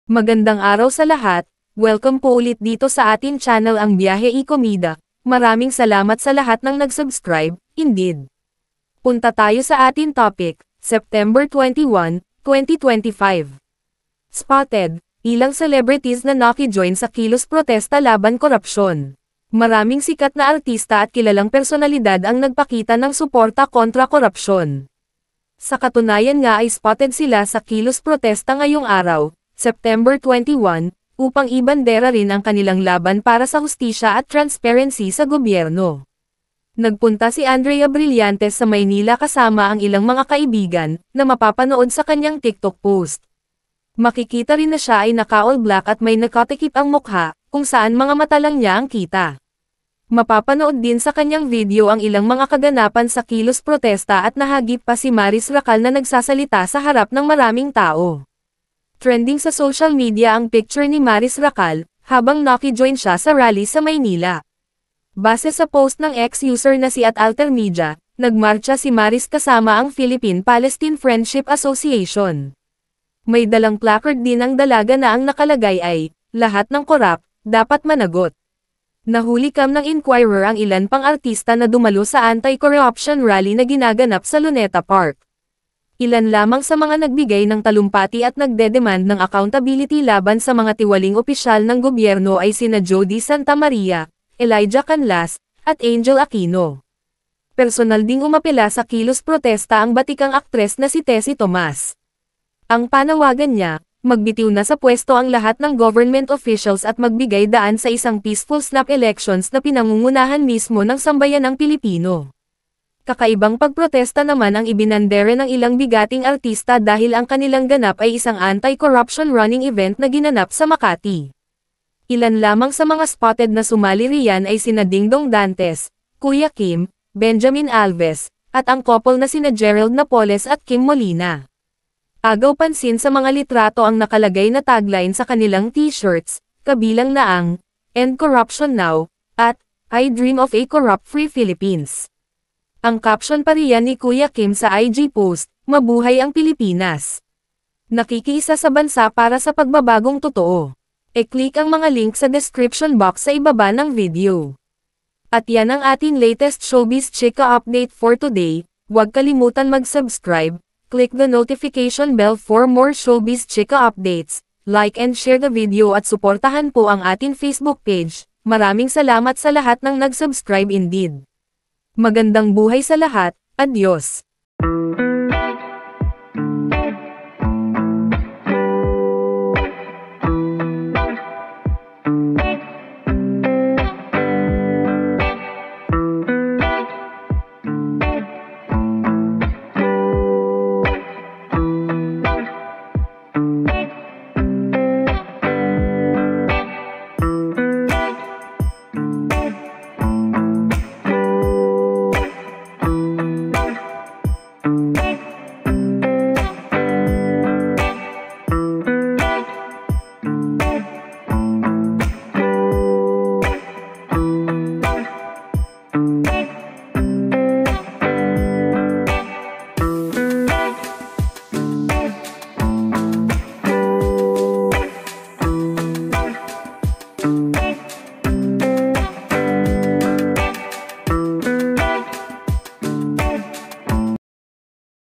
Magandang araw sa lahat, welcome po ulit dito sa atin channel ang Biyahe y Komida. Maraming salamat sa lahat ng nag-subscribe, indeed. Punta tayo sa atin topic, September 21, 2025. Spotted, ilang celebrities na nakijoin sa kilos protesta laban korupsyon. Maraming sikat na artista at kilalang personalidad ang nagpakita ng suporta kontra korupsyon. Sa katunayan nga ay spotted sila sa kilos protesta ngayong araw, September 21, upang ibandera rin ang kanilang laban para sa hustisya at transparency sa gobyerno. Nagpunta si Andrea Brillantes sa Maynila kasama ang ilang mga kaibigan, na mapapanood sa kanyang TikTok post. Makikita rin na siya ay naka-all black at may nakatikip ang mukha, kung saan mga mata lang niya ang kita. Mapapanood din sa kanyang video ang ilang mga kaganapan sa kilos protesta at nahagip pa si Maris Racal na nagsasalita sa harap ng maraming tao. Trending sa social media ang picture ni Maris Racal, habang nakijoin siya sa rally sa Maynila. Base sa post ng ex-user na si @altermedia, nagmarcha si Maris kasama ang Philippine-Palestine Friendship Association. May dalang placard din ang dalaga na ang nakalagay ay, "Lahat ng korap, dapat managot." Nahuli cam ng Inquirer ang ilan pang artista na dumalo sa anti-corruption rally na ginaganap sa Luneta Park. Ilan lamang sa mga nagbigay ng talumpati at nagdedemand ng accountability laban sa mga tiwaling opisyal ng gobyerno ay sina Jody Santa Maria, Elijah Canlas, at Angel Aquino. Personal ding umapela sa kilos protesta ang batikang aktres na si Tessie Tomas. Ang panawagan niya, magbitiw na sa pwesto ang lahat ng government officials at magbigay daan sa isang peaceful snap elections na pinangungunahan mismo ng sambayanang Pilipino. Kakaibang pagprotesta naman ang ibinandere ng ilang bigating artista dahil ang kanilang ganap ay isang anti-corruption running event na ginanap sa Makati. Ilan lamang sa mga spotted na sumali riyan ay sina Dingdong Dantes, Kuya Kim, Benjamin Alves, at ang couple na sina Gerald Napoles at Kim Molina. Agaw pansin sa mga litrato ang nakalagay na tagline sa kanilang t-shirts, kabilang na ang "End Corruption Now" at "I Dream of a Corrupt-Free Philippines." Ang caption pa riyan ni Kuya Kim sa IG post, "Mabuhay ang Pilipinas. Nakikiisa sa bansa para sa pagbabagong totoo." E-click ang mga link sa description box sa ibaba ng video. At yan ang ating latest showbiz chika update for today. Huwag kalimutan mag-subscribe, click the notification bell for more showbiz chika updates, like and share the video at suportahan po ang ating Facebook page. Maraming salamat sa lahat ng nag-subscribe indeed. Magandang buhay sa lahat, adios!